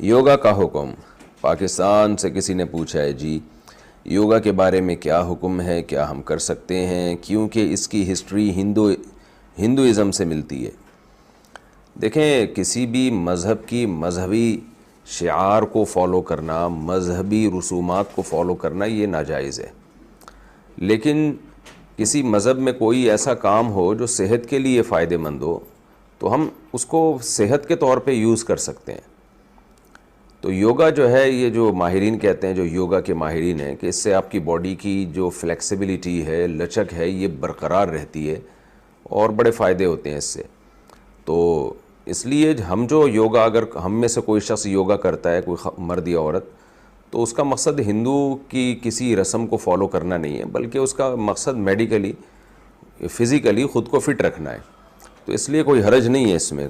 योगा का हुक्म। पाकिस्तान से किसी ने पूछा है जी, योगा के बारे में क्या हुक्म है, क्या हम कर सकते हैं, क्योंकि इसकी हिस्ट्री हिंदुइज़म से मिलती है। देखें, किसी भी मज़हब की मजहबी शिआर को फ़ॉलो करना, मजहबी रसूमात को फ़ॉलो करना, ये नाजायज़ है। लेकिन किसी मज़हब में कोई ऐसा काम हो जो सेहत के लिए फ़ायदेमंद हो, तो हम उसको सेहत के तौर पे यूज़ कर सकते हैं। तो योगा जो है, ये जो माहिरीन कहते हैं, जो योगा के माहिरीन हैं, कि इससे आपकी बॉडी की जो फ्लेक्सिबिलिटी है, लचक है, ये बरकरार रहती है और बड़े फ़ायदे होते हैं इससे। तो इसलिए हम जो योगा, अगर हम में से कोई शख्स योगा करता है, कोई मर्द या औरत, तो उसका मकसद हिंदू की किसी रस्म को फॉलो करना नहीं है, बल्कि उसका मकसद मेडिकली, फ़िज़िकली ख़ुद को फ़िट रखना है। तो इसलिए कोई हरज नहीं है इसमें।